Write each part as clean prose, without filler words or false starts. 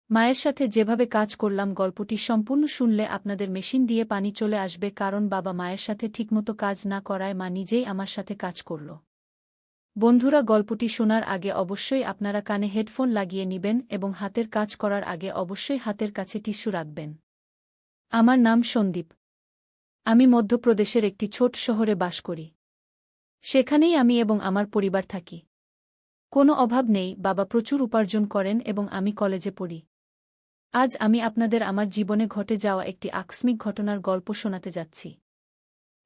মায়ের সাথে যেভাবে কাজ করলাম গল্পটি সম্পূর্ণ শুনলে আপনাদের মেশিন দিয়ে পানি চলে আসবে, কারণ বাবা মায়ের সাথে ঠিকমতো কাজ না করায় মা নিজেই আমার সাথে কাজ করল। বন্ধুরা, গল্পটি শোনার আগে অবশ্যই আপনারা কানে হেডফোন লাগিয়ে নিবেন এবং হাতের কাজ করার আগে অবশ্যই হাতের কাছে টিস্যু রাখবেন। আমার নাম সন্দীপ। আমি মধ্যপ্রদেশের একটি ছোট শহরে বাস করি। সেখানেই আমি এবং আমার পরিবার থাকি। কোনো অভাব নেই, বাবা প্রচুর উপার্জন করেন এবং আমি কলেজে পড়ি। আজ আমি আপনাদের আমার জীবনে ঘটে যাওয়া একটি আকস্মিক ঘটনার গল্প শোনাতে যাচ্ছি।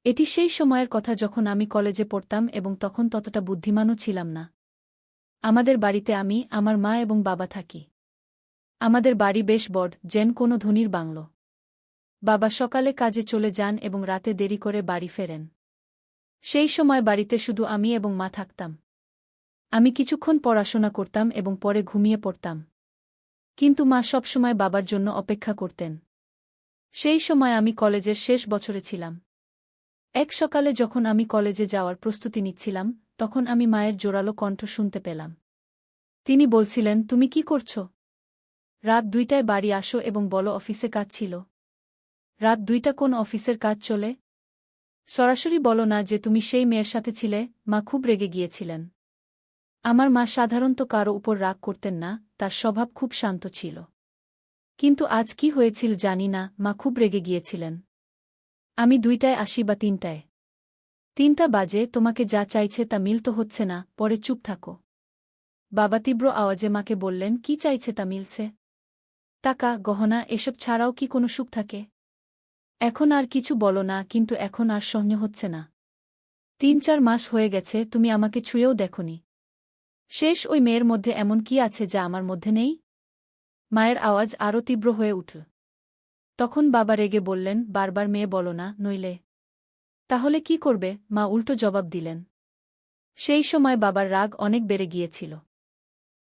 এটি সেই সময়ের কথা যখন আমি কলেজে পড়তাম এবং তখন ততটা বুদ্ধিমানও ছিলাম না। আমাদের বাড়িতে আমি, আমার মা এবং বাবা থাকি। আমাদের বাড়ি বেশ বড়, যেন কোনো ধনীর বাংলো। বাবা সকালে কাজে চলে যান এবং রাতে দেরি করে বাড়ি ফেরেন। সেই সময় বাড়িতে শুধু আমি এবং মা থাকতাম। আমি কিছুক্ষণ পড়াশোনা করতাম এবং পরে ঘুমিয়ে পড়তাম। কিন্তু মা সবসময় বাবার জন্য অপেক্ষা করতেন। সেই সময় আমি কলেজের শেষ বছরে ছিলাম। এক সকালে যখন আমি কলেজে যাওয়ার প্রস্তুতি নিচ্ছিলাম, তখন আমি মায়ের জোরালো কণ্ঠ শুনতে পেলাম। তিনি বলছিলেন, তুমি কি করছ? রাত 2টায় বাড়ি আসো এবং বলো অফিসে কাজ ছিল। রাত 2টা কোন অফিসের কাজ চলে? সরাসরি বলো না যে তুমি সেই মেয়ের সাথে ছিলে। মা খুব রেগে গিয়েছিলেন। আমার মা সাধারণত কারো উপর রাগ করতেন না, তার স্বভাব খুব শান্ত ছিল। কিন্তু আজ কি হয়েছিল জানি না, মা খুব রেগে গিয়েছিলেন। আমি 2টায় আসি বা 3টায়? 3টা বাজে, তোমাকে যা চাইছে তা মিলতে হচ্ছে না, পরে চুপ থাকো। বাবা তীব্র আওয়াজে মাকে বললেন, কি চাইছে তা মিলছে? টাকা, গহনা, এসব ছাড়াও কি কোনো সুখ থাকে? এখন আর কিছু বলো না, কিন্তু এখন আর সহ্য হচ্ছে না। 3-4 মাস হয়ে গেছে, তুমি আমাকে ছুঁয়েও দেখোনি। শেষ ওই মেয়ের মধ্যে এমন কি আছে যা আমার মধ্যে নেই? মায়ের আওয়াজ আরও তীব্র হয়ে উঠল। তখন বাবা রেগে বললেন, বারবার মেয়ে বলো না, নইলে। তাহলে কি করবে? মা উল্টো জবাব দিলেন। সেই সময় বাবার রাগ অনেক বেড়ে গিয়েছিল।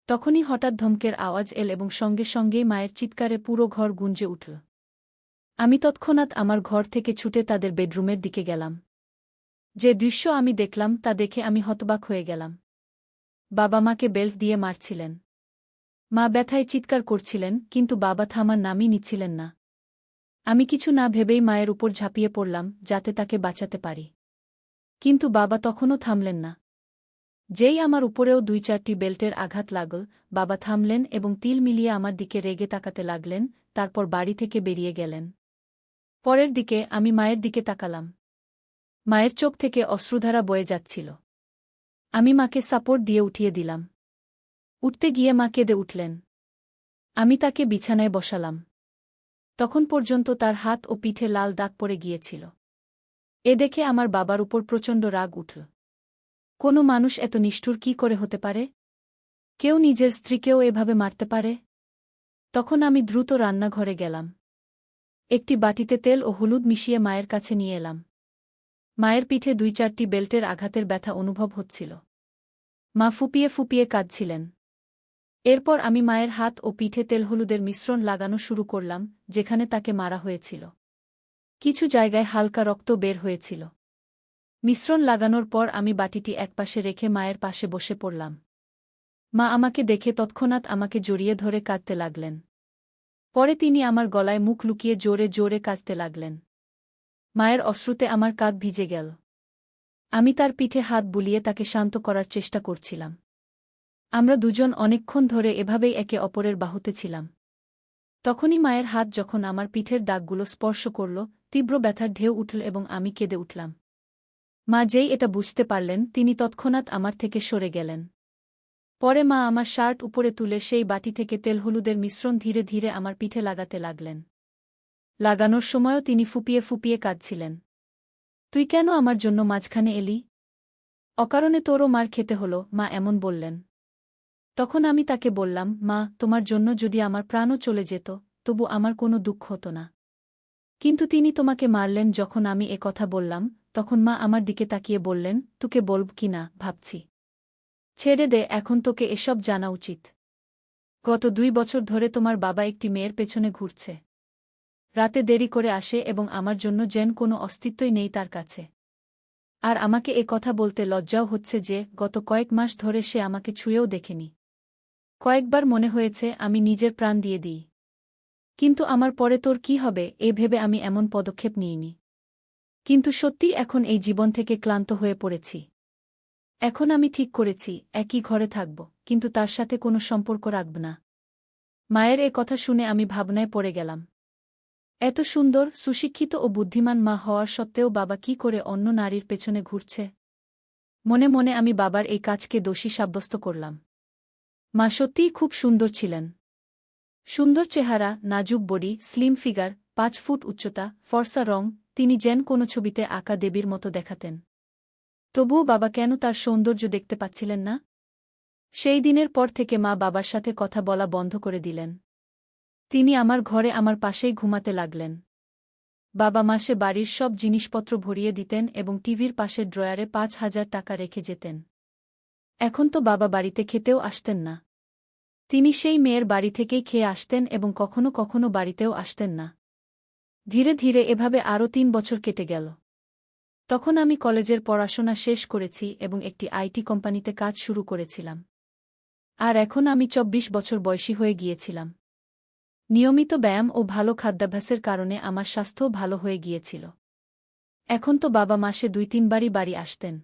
তখনই হঠাৎ ধমকের আওয়াজ এল এবং সঙ্গে সঙ্গেই মায়ের চিৎকারে পুরো ঘর গুঞ্জে উঠল। আমি তৎক্ষণাৎ আমার ঘর থেকে ছুটে তাদের বেডরুমের দিকে গেলাম। যে দৃশ্য আমি দেখলাম তা দেখে আমি হতবাক হয়ে গেলাম। বাবা মাকে বেল্ট দিয়ে মারছিলেন। মা ব্যথায় চিৎকার করছিলেন, কিন্তু বাবা থামার নামই নিচ্ছিলেন না। আমি কিছু না ভেবেই মায়ের উপর ঝাঁপিয়ে পড়লাম, যাতে তাকে বাঁচাতে পারি। কিন্তু বাবা তখনও থামলেন না। যেই আমার উপরেও 2-4টি বেল্টের আঘাত লাগল, বাবা থামলেন এবং তিল মিলিয়ে আমার দিকে রেগে তাকাতে লাগলেন, তারপর বাড়ি থেকে বেরিয়ে গেলেন। পরের দিকে আমি মায়ের দিকে তাকালাম। মায়ের চোখ থেকে অশ্রুধারা বয়ে যাচ্ছিল। আমি মাকে সাপোর্ট দিয়ে উঠিয়ে দিলাম। উঠতে গিয়ে মা কেঁদে উঠলেন। আমি তাকে বিছানায় বসালাম। তখন পর্যন্ত তার হাত ও পিঠে লাল দাগ পড়ে গিয়েছিল। এ দেখে আমার বাবার উপর প্রচণ্ড রাগ উঠল। কোনো মানুষ এত নিষ্ঠুর কি করে হতে পারে? কেউ নিজের স্ত্রীকেও এভাবে মারতে পারে? তখন আমি দ্রুত রান্নাঘরে গেলাম। একটি বাটিতে তেল ও হলুদ মিশিয়ে মায়ের কাছে নিয়ে এলাম। মায়ের পিঠে 2-4টি বেল্টের আঘাতের ব্যথা অনুভব হচ্ছিল। মা ফুপিয়ে ফুপিয়ে কাঁদছিলেন। এরপর আমি মায়ের হাত ও পিঠে তেল হলুদের মিশ্রণ লাগানো শুরু করলাম, যেখানে তাকে মারা হয়েছিল। কিছু জায়গায় হালকা রক্ত বের হয়েছিল। মিশ্রণ লাগানোর পর আমি বাটিটি একপাশে রেখে মায়ের পাশে বসে পড়লাম। মা আমাকে দেখে তৎক্ষণাৎ আমাকে জড়িয়ে ধরে কাঁদতে লাগলেন। পরে তিনি আমার গলায় মুখ লুকিয়ে জোরে জোরে কাঁদতে লাগলেন। মায়ের অশ্রুতে আমার কাঁধ ভিজে গেল। আমি তার পিঠে হাত বুলিয়ে তাকে শান্ত করার চেষ্টা করছিলাম। আমরা দুজন অনেকক্ষণ ধরে এভাবেই একে অপরের বাহুতে ছিলাম। তখনই মায়ের হাত যখন আমার পিঠের দাগগুলো স্পর্শ করল, তীব্র ব্যথার ঢেউ উঠল এবং আমি কেঁদে উঠলাম। মা যেই এটা বুঝতে পারলেন, তিনি তৎক্ষণাৎ আমার থেকে সরে গেলেন। পরে মা আমার শার্ট উপরে তুলে সেই বাটি থেকে তেল হলুদের মিশ্রণ ধীরে ধীরে আমার পিঠে লাগাতে লাগলেন। লাগানোর সময়ও তিনি ফুপিয়ে ফুপিয়ে কাঁদছিলেন। তুই কেন আমার জন্য মাঝখানে এলি? অকারণে তোরও মার খেতে হলো, মা এমন বললেন। তখন আমি তাকে বললাম, মা, তোমার জন্য যদি আমার প্রাণও চলে যেত, তবু আমার কোনো দুঃখ হতো না। কিন্তু তিনি তোমাকে মারলেন। যখন আমি এ কথা বললাম, তখন মা আমার দিকে তাকিয়ে বললেন, তোকে বলব কি না ভাবছি। ছেড়ে দে, এখন তোকে এসব জানা উচিত। গত 2 বছর ধরে তোমার বাবা একটি মেয়ের পেছনে ঘুরছে। রাতে দেরি করে আসে এবং আমার জন্য যেন কোনো অস্তিত্বই নেই তার কাছে। আর আমাকে এ কথা বলতে লজ্জাও হচ্ছে যে গত কয়েক মাস ধরে সে আমাকে ছুঁয়েও দেখেনি। কয়েকবার মনে হয়েছে আমি নিজের প্রাণ দিয়ে দিই। কিন্তু আমার পরে তোর কি হবে এ ভেবে আমি এমন পদক্ষেপ নিইনি। কিন্তু সত্যি এখন এই জীবন থেকে ক্লান্ত হয়ে পড়েছি। এখন আমি ঠিক করেছি একই ঘরে থাকব, কিন্তু তার সাথে কোনো সম্পর্ক রাখব না। মায়ের এ কথা শুনে আমি ভাবনায় পড়ে গেলাম। এত সুন্দর, সুশিক্ষিত ও বুদ্ধিমান মা হওয়ার সত্ত্বেও বাবা কি করে অন্য নারীর পেছনে ঘুরছে। মনে মনে আমি বাবার এই কাজকে দোষী সাব্যস্ত করলাম। মা সত্যিই খুব সুন্দর ছিলেন। সুন্দর চেহারা, নাজুক বডি, স্লিম ফিগার, ৫ ফুট উচ্চতা, ফর্সা রং, তিনি যেন কোনো ছবিতে আঁকা দেবীর মতো দেখাতেন। তবুও বাবা কেন তার সৌন্দর্য দেখতে পাচ্ছিলেন না? সেই দিনের পর থেকে মা বাবার সাথে কথা বলা বন্ধ করে দিলেন। তিনি আমার ঘরে আমার পাশেই ঘুমাতে লাগলেন। বাবা মাসে বাড়ির সব জিনিসপত্র ভরিয়ে দিতেন এবং টিভির পাশের ড্রয়ারে ৫,০০০ টাকা রেখে যেতেন। এখন তো বাবা বাড়িতে খেতেও আসতেন না। তিনি সেই মেয়ের বাড়ি থেকেই খেয়ে আসতেন এবং কখনো কখনো বাড়িতেও আসতেন না। ধীরে ধীরে এভাবে আরও ৩ বছর কেটে গেল। তখন আমি কলেজের পড়াশোনা শেষ করেছি এবং একটি আইটি কোম্পানিতে কাজ শুরু করেছিলাম। আর এখন আমি ২৪ বছর বয়সী হয়ে গিয়েছিলাম। নিয়মিত ব্যায়াম ও ভালো খাদ্যাভ্যাসের কারণে আমার স্বাস্থ্যও ভালো হয়ে গিয়েছিল। এখন তো বাবা মাসে ২-৩ বারই বাড়ি আসতেন।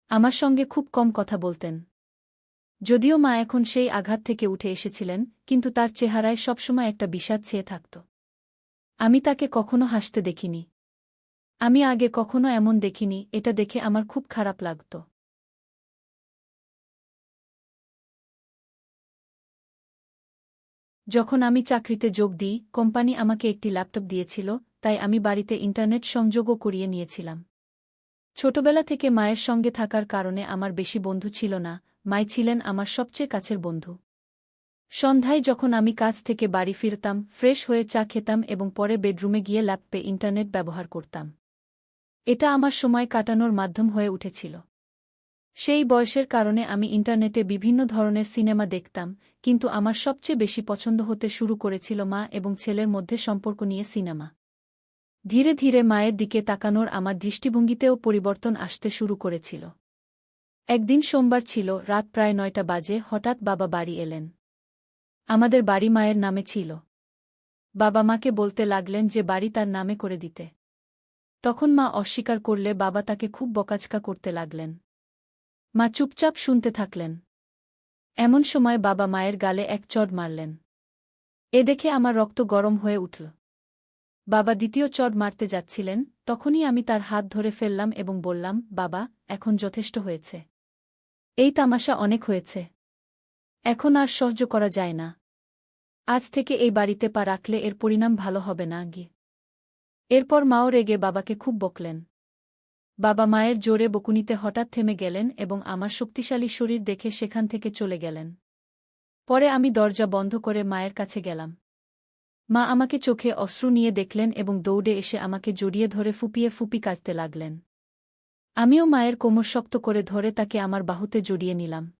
আমার সঙ্গে খুব কম কথা বলতেন। যদিও মা এখন সেই আঘাত থেকে উঠে এসেছিলেন, কিন্তু তার চেহারায় সবসময় একটা বিষাদ ছেয়ে থাকত। আমি তাকে কখনো হাসতে দেখিনি। আমি আগে কখনো এমন দেখিনি, এটা দেখে আমার খুব খারাপ লাগত। যখন আমি চাকরিতে যোগ দিই, কোম্পানি আমাকে একটি ল্যাপটপ দিয়েছিল, তাই আমি বাড়িতে ইন্টারনেট সংযোগও করিয়ে নিয়েছিলাম। ছোটবেলা থেকে মায়ের সঙ্গে থাকার কারণে আমার বেশি বন্ধু ছিল না, মাই ছিলেন আমার সবচেয়ে কাছের বন্ধু। সন্ধ্যায় যখন আমি কাজ থেকে বাড়ি ফিরতাম, ফ্রেশ হয়ে চা খেতাম এবং পরে বেডরুমে গিয়ে ল্যাপটপে ইন্টারনেট ব্যবহার করতাম। এটা আমার সময় কাটানোর মাধ্যম হয়ে উঠেছিল। সেই বয়সের কারণে আমি ইন্টারনেটে বিভিন্ন ধরনের সিনেমা দেখতাম, কিন্তু আমার সবচেয়ে বেশি পছন্দ হতে শুরু করেছিল মা এবং ছেলের মধ্যে সম্পর্ক নিয়ে সিনেমা। ধীরে ধীরে মায়ের দিকে তাকানোর আমার দৃষ্টিভঙ্গিতেও পরিবর্তন আসতে শুরু করেছিল। একদিন সোমবার ছিল, রাত প্রায় ৯টা বাজে, হঠাৎ বাবা বাড়ি এলেন। আমাদের বাড়ি মায়ের নামে ছিল। বাবা মাকে বলতে লাগলেন যে বাড়ি তার নামে করে দিতে। তখন মা অস্বীকার করলে বাবা তাকে খুব বকাঝকা করতে লাগলেন। মা চুপচাপ শুনতে থাকলেন। এমন সময় বাবা মায়ের গালে এক চড় মারলেন। এ দেখে আমার রক্ত গরম হয়ে উঠল। বাবা দ্বিতীয় চড় মারতে যাচ্ছিলেন, তখনই আমি তার হাত ধরে ফেললাম এবং বললাম, বাবা, এখন যথেষ্ট হয়েছে। এই তামাশা অনেক হয়েছে। এখন আর সহ্য করা যায় না। আজ থেকে এই বাড়িতে পা রাখলে এর পরিণাম ভালো হবে না গি। এরপর মাও রেগে বাবাকে খুব বকলেন। বাবা মায়ের জোরে বকুনিতে হঠাৎ থেমে গেলেন এবং আমার শক্তিশালী শরীর দেখে সেখান থেকে চলে গেলেন। পরে আমি দরজা বন্ধ করে মায়ের কাছে গেলাম। মা আমাকে চোখে অশ্রু নিয়ে দেখলেন এবং দৌড়ে এসে আমাকে জড়িয়ে ধরে ফুপিয়ে ফুপি কাঁদতে লাগলেন। আমিও মায়ের কোমর শক্ত করে ধরে তাকে আমার বাহুতে জড়িয়ে নিলাম।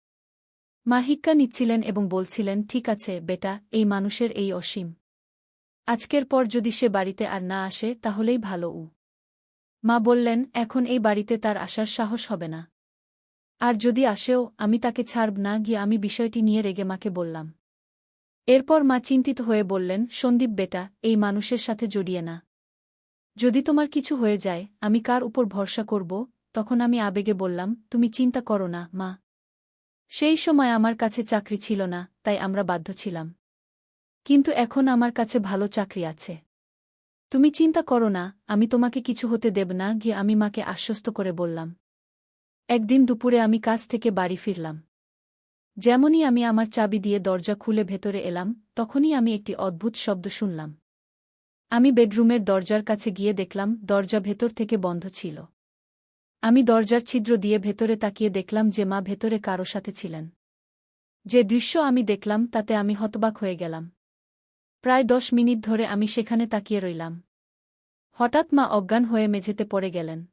মা হিক্কা নিচ্ছিলেন এবং বলছিলেন, ঠিক আছে বেটা, এই মানুষের এই অসীম। আজকের পর যদি সে বাড়িতে আর না আসে তাহলেই ভালো। মা বললেন, এখন এই বাড়িতে তার আসার সাহস হবে না। আর যদি আসেও, আমি তাকে ছাড়ব না গিয়ে আমি বিষয়টি নিয়ে রেগে মাকে বললাম। এরপর মা চিন্তিত হয়ে বললেন, সন্দীপ বেটা, এই মানুষের সাথে জড়িয়ে না। যদি তোমার কিছু হয়ে যায়, আমি কার উপর ভরসা করব? তখন আমি আবেগে বললাম, তুমি চিন্তা করো না মা। সেই সময় আমার কাছে চাকরি ছিল না, তাই আমরা বাধ্য ছিলাম। কিন্তু এখন আমার কাছে ভালো চাকরি আছে। তুমি চিন্তা করো না, আমি তোমাকে কিছু হতে দেব না গিয়ে আমি মাকে আশ্বস্ত করে বললাম। একদিন দুপুরে আমি কাজ থেকে বাড়ি ফিরলাম। যেমনই আমি আমার চাবি দিয়ে দরজা খুলে ভেতরে এলাম, তখনই আমি একটি অদ্ভুত শব্দ শুনলাম। আমি বেডরুমের দরজার কাছে গিয়ে দেখলাম দরজা ভেতর থেকে বন্ধ ছিল। আমি দরজার ছিদ্র দিয়ে ভেতরে তাকিয়ে দেখলাম যে মা ভেতরে কারো সাথে ছিলেন। যে দৃশ্য আমি দেখলাম তাতে আমি হতবাক হয়ে গেলাম। প্রায় ১০ মিনিট ধরে আমি সেখানে তাকিয়ে রইলাম। হঠাৎ মা অজ্ঞান হয়ে মেঝেতে পড়ে গেলেন।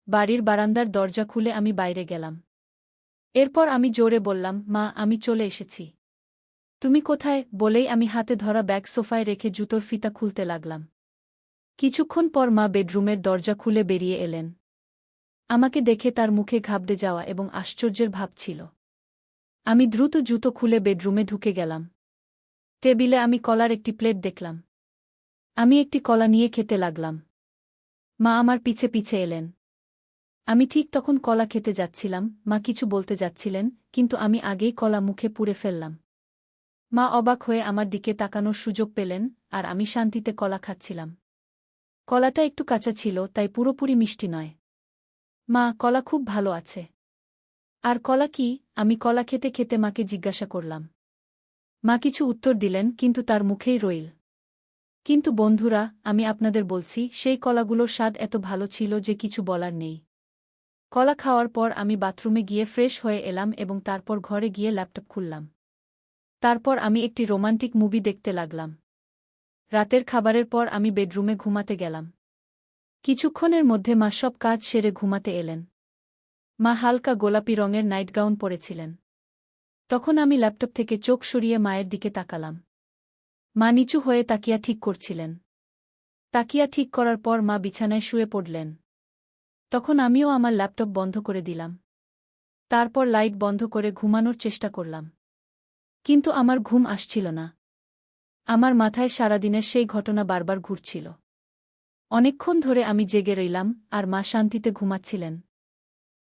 বাড়ির বারান্দার দরজা খুলে আমি বাইরে গেলাম। এরপর আমি জোরে বললাম, মা, আমি চলে এসেছি। তুমি কোথায়? বলেই আমি হাতে ধরা ব্যাগ সোফায় রেখে জুতোর ফিতা খুলতে লাগলাম। কিছুক্ষণ পর মা বেডরুমের দরজা খুলে বেরিয়ে এলেন। আমাকে দেখে তার মুখে ঘাবড়ে যাওয়া এবং আশ্চর্যের ভাব ছিল। আমি দ্রুত জুতো খুলে বেডরুমে ঢুকে গেলাম। টেবিলে আমি কলার একটি প্লেট দেখলাম। আমি একটি কলা নিয়ে খেতে লাগলাম। মা আমার পিছে পিছে এলেন। আমি ঠিক তখন কলা খেতে যাচ্ছিলাম, মা কিছু বলতে যাচ্ছিলেন, কিন্তু আমি আগেই কলা মুখে পুরে ফেললাম। মা অবাক হয়ে আমার দিকে তাকানোর সুযোগ পেলেন, আর আমি শান্তিতে কলা খাচ্ছিলাম। কলাটা একটু কাঁচা ছিল, তাই পুরোপুরি মিষ্টি নয়। মা, কলা খুব ভালো আছে। আর কলা কি? আমি কলা খেতে খেতে মাকে জিজ্ঞাসা করলাম। মা কিছু উত্তর দিলেন, কিন্তু তার মুখেই রইল। কিন্তু বন্ধুরা, আমি আপনাদের বলছি, সেই কলাগুলোর স্বাদ এত ভালো ছিল যে কিছু বলার নেই। কলা খাওয়ার পর আমি বাথরুমে গিয়ে ফ্রেশ হয়ে এলাম এবং তারপর ঘরে গিয়ে ল্যাপটপ খুললাম। তারপর আমি একটি রোমান্টিক মুভি দেখতে লাগলাম। রাতের খাবারের পর আমি বেডরুমে ঘুমাতে গেলাম। কিছুক্ষণের মধ্যে মা সব কাজ সেরে ঘুমাতে এলেন। মা হালকা গোলাপি রঙের নাইটগাউন পরেছিলেন। তখন আমি ল্যাপটপ থেকে চোখ সরিয়ে মায়ের দিকে তাকালাম। মা নিচু হয়ে তাকিয়া ঠিক করছিলেন। তাকিয়া ঠিক করার পর মা বিছানায় শুয়ে পড়লেন। তখন আমিও আমার ল্যাপটপ বন্ধ করে দিলাম। তারপর লাইট বন্ধ করে ঘুমানোর চেষ্টা করলাম। কিন্তু আমার ঘুম আসছিল না। আমার মাথায় সারাদিনের সেই ঘটনা বারবার ঘুরছিল। অনেকক্ষণ ধরে আমি জেগে রইলাম, আর মা শান্তিতে ঘুমাচ্ছিলেন।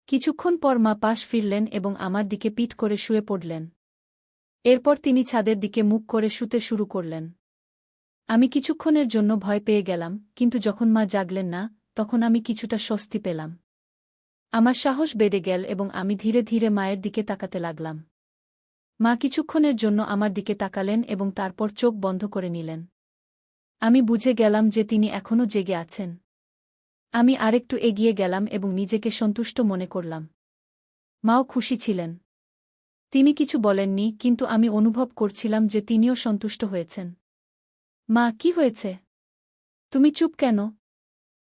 কিছুক্ষণ পর মা পাশ ফিরলেন এবং আমার দিকে পিঠ করে শুয়ে পড়লেন। এরপর তিনি ছাদের দিকে মুখ করে শুতে শুরু করলেন। আমি কিছুক্ষণের জন্য ভয় পেয়ে গেলাম, কিন্তু যখন মা জাগলেন না, তখন আমি কিছুটা স্বস্তি পেলাম। আমার সাহস বেড়ে গেল এবং আমি ধীরে ধীরে মায়ের দিকে তাকাতে লাগলাম। মা কিছুক্ষণের জন্য আমার দিকে তাকালেন এবং তারপর চোখ বন্ধ করে নিলেন। আমি বুঝে গেলাম যে তিনি এখনও জেগে আছেন। আমি আরেকটু এগিয়ে গেলাম এবং নিজেকে সন্তুষ্ট মনে করলাম। মাও খুশি ছিলেন। তিনি কিছু বলেননি, কিন্তু আমি অনুভব করছিলাম যে তিনিও সন্তুষ্ট হয়েছেন। মা, কি হয়েছে? তুমি চুপ কেন?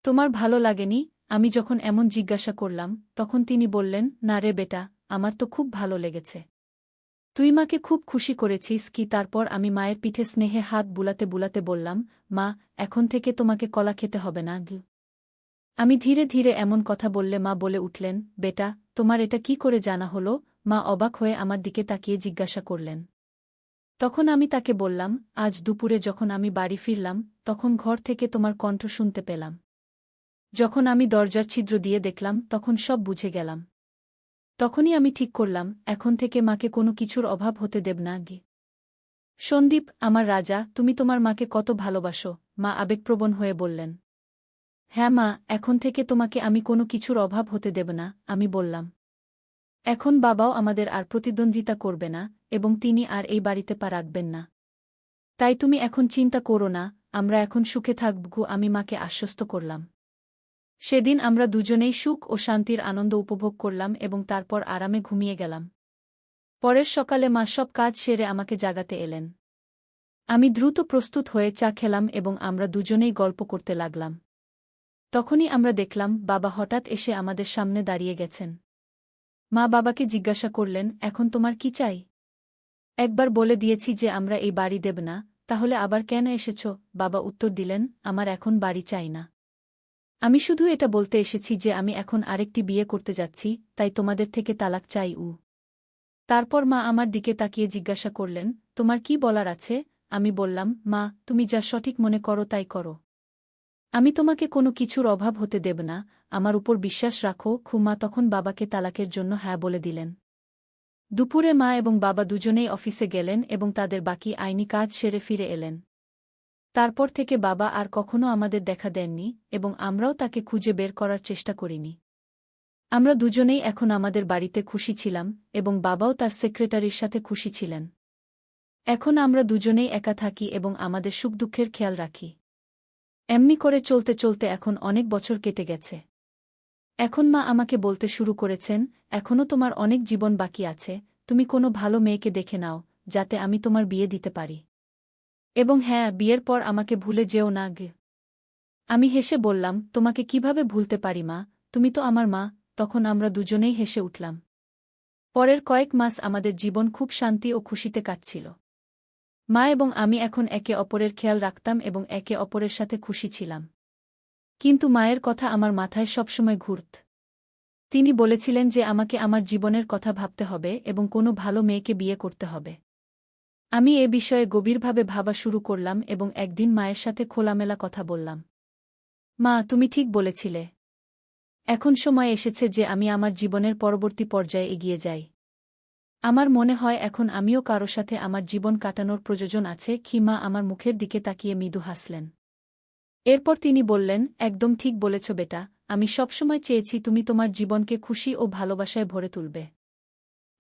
তোমার ভালো লাগেনি? আমি যখন এমন জিজ্ঞাসা করলাম, তখন তিনি বললেন, না রে বেটা, আমার তো খুব ভালো লেগেছে। তুই মাকে খুব খুশি করেছিস কি? তারপর আমি মায়ের পিঠে স্নেহে হাত বুলাতে বুলাতে বললাম, মা, এখন থেকে তোমাকে কলা খেতে হবে না। আমি ধীরে ধীরে এমন কথা বললে মা বলে উঠলেন, বেটা, তোমার এটা কি করে জানা হলো? মা অবাক হয়ে আমার দিকে তাকিয়ে জিজ্ঞাসা করলেন। তখন আমি তাকে বললাম, আজ দুপুরে যখন আমি বাড়ি ফিরলাম, তখন ঘর থেকে তোমার কণ্ঠ শুনতে পেলাম। যখন আমি দরজার ছিদ্র দিয়ে দেখলাম, তখন সব বুঝে গেলাম। তখনই আমি ঠিক করলাম, এখন থেকে মাকে কোনো কিছুর অভাব হতে দেব না। সন্দীপ, আমার রাজা, তুমি তোমার মাকে কত ভালোবাসো, মা আবেগপ্রবণ হয়ে বললেন। হ্যাঁ মা, এখন থেকে তোমাকে আমি কোনো কিছুর অভাব হতে দেব না, আমি বললাম। এখন বাবাও আমাদের আর প্রতিদ্বন্দ্বিতা করবে না, এবং তিনি আর এই বাড়িতে পা রাখবেন না। তাই তুমি এখন চিন্তা করো না, আমরা এখন সুখে থাকব, আমি মাকে আশ্বস্ত করলাম। সেদিন আমরা দুজনেই সুখ ও শান্তির আনন্দ উপভোগ করলাম এবং তারপর আরামে ঘুমিয়ে গেলাম। পরের সকালে মা সব কাজ সেরে আমাকে জাগাতে এলেন। আমি দ্রুত প্রস্তুত হয়ে চা খেলাম এবং আমরা দুজনেই গল্প করতে লাগলাম। তখনই আমরা দেখলাম, বাবা হঠাৎ এসে আমাদের সামনে দাঁড়িয়ে গেছেন। মা বাবাকে জিজ্ঞাসা করলেন, এখন তোমার কি চাই? একবার বলে দিয়েছি যে আমরা এই বাড়ি দেব না, তাহলে আবার কেন এসেছ? বাবা উত্তর দিলেন, আমার এখন বাড়ি চাই না। আমি শুধু এটা বলতে এসেছি যে আমি এখন আরেকটি বিয়ে করতে যাচ্ছি, তাই তোমাদের থেকে তালাক চাই। তারপর মা আমার দিকে তাকিয়ে জিজ্ঞাসা করলেন, তোমার কি বলার আছে? আমি বললাম, মা, তুমি যা সঠিক মনে করো তাই করো। আমি তোমাকে কোনো কিছুর অভাব হতে দেব না, আমার উপর বিশ্বাস রাখো। মা তখন বাবাকে তালাকের জন্য হ্যাঁ বলে দিলেন। দুপুরে মা এবং বাবা দুজনেই অফিসে গেলেন এবং তাদের বাকি আইনি কাজ সেরে ফিরে এলেন। তারপর থেকে বাবা আর কখনো আমাদের দেখা দেননি এবং আমরাও তাকে খুঁজে বের করার চেষ্টা করিনি। আমরা দুজনেই এখন আমাদের বাড়িতে খুশি ছিলাম এবং বাবাও তার সেক্রেটারির সাথে খুশি ছিলেন। এখন আমরা দুজনেই একা থাকি এবং আমাদের সুখ দুঃখের খেয়াল রাখি। এমনি করে চলতে চলতে এখন অনেক বছর কেটে গেছে। এখন মা আমাকে বলতে শুরু করেছেন, এখনও তোমার অনেক জীবন বাকি আছে, তুমি কোনো ভালো মেয়েকে দেখে নাও, যাতে আমি তোমার বিয়ে দিতে পারি। এবং হ্যাঁ, বিয়ের পর আমাকে ভুলে যেও না। আমি হেসে বললাম, তোমাকে কিভাবে ভুলতে পারি মা, তুমি তো আমার মা। তখন আমরা দুজনেই হেসে উঠলাম। পরের কয়েক মাস আমাদের জীবন খুব শান্তি ও খুশিতে কাটছিল। মা এবং আমি এখন একে অপরের খেয়াল রাখতাম এবং একে অপরের সাথে খুশি ছিলাম। কিন্তু মায়ের কথা আমার মাথায় সবসময় ঘুরত। তিনি বলেছিলেন যে আমাকে আমার জীবনের কথা ভাবতে হবে এবং কোনো ভালো মেয়েকে বিয়ে করতে হবে। আমি এ বিষয়ে গভীরভাবে ভাবা শুরু করলাম এবং একদিন মায়ের সাথে খোলামেলা কথা বললাম। মা, তুমি ঠিক বলেছিলে। এখন সময় এসেছে যে আমি আমার জীবনের পরবর্তী পর্যায়ে এগিয়ে যাই। আমার মনে হয় এখন আমিও কারো সাথে আমার জীবন কাটানোর প্রয়োজন আছে। কি মা আমার মুখের দিকে তাকিয়ে মৃদু হাসলেন। এরপর তিনি বললেন, একদম ঠিক বলেছ বেটা, আমি সবসময় চেয়েছি তুমি তোমার জীবনকে খুশি ও ভালোবাসায় ভরে তুলবে।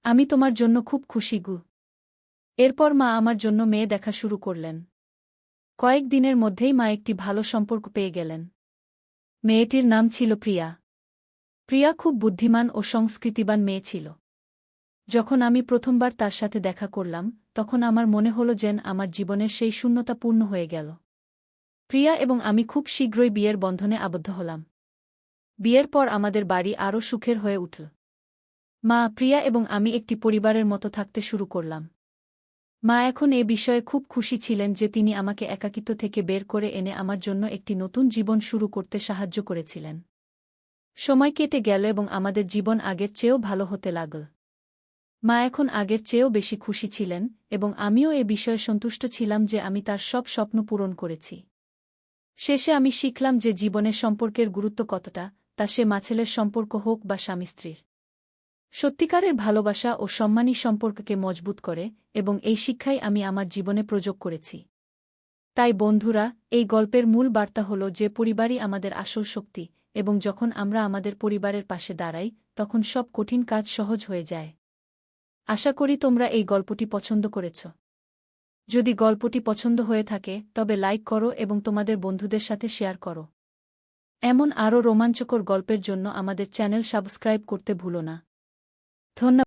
আমি তোমার জন্য খুব খুশি গু। এরপর মা আমার জন্য মেয়ে দেখা শুরু করলেন। কয়েক দিনের মধ্যেই মা একটি ভালো সম্পর্ক পেয়ে গেলেন। মেয়েটির নাম ছিল প্রিয়া। প্রিয়া খুব বুদ্ধিমান ও সংস্কৃতিবান মেয়ে ছিল। যখন আমি প্রথমবার তার সাথে দেখা করলাম, তখন আমার মনে হল যেন আমার জীবনের সেই শূন্যতা পূর্ণ হয়ে গেল। প্রিয়া এবং আমি খুব শীঘ্রই বিয়ের বন্ধনে আবদ্ধ হলাম। বিয়ের পর আমাদের বাড়ি আরও সুখের হয়ে উঠল। মা, প্রিয়া এবং আমি একটি পরিবারের মতো থাকতে শুরু করলাম। মা এখন এ বিষয়ে খুব খুশি ছিলেন যে তিনি আমাকে একাকিত্ব থেকে বের করে এনে আমার জন্য একটি নতুন জীবন শুরু করতে সাহায্য করেছিলেন। সময় কেটে গেল এবং আমাদের জীবন আগের চেয়েও ভালো হতে লাগল। মা এখন আগের চেয়েও বেশি খুশি ছিলেন এবং আমিও এ বিষয়ে সন্তুষ্ট ছিলাম যে আমি তার সব স্বপ্ন পূরণ করেছি। শেষে আমি শিখলাম যে জীবনের সম্পর্কের গুরুত্ব কতটা, তা সে মা-ছেলের সম্পর্ক হোক বা স্বামী-স্ত্রীর। সত্যিকারের ভালোবাসা ও সম্মানী সম্পর্ককে মজবুত করে এবং এই শিক্ষাই আমি আমার জীবনে প্রয়োগ করেছি। তাই বন্ধুরা, এই গল্পের মূল বার্তা হল যে পরিবারই আমাদের আসল শক্তি এবং যখন আমরা আমাদের পরিবারের পাশে দাঁড়াই, তখন সব কঠিন কাজ সহজ হয়ে যায়। আশা করি তোমরা এই গল্পটি পছন্দ করেছ। যদি গল্পটি পছন্দ হয়ে থাকে তবে লাইক করো এবং তোমাদের বন্ধুদের সাথে শেয়ার করো। এমন আরও রোমাঞ্চকর গল্পের জন্য আমাদের চ্যানেল সাবস্ক্রাইব করতে ভুলো না। ধন্যবাদ।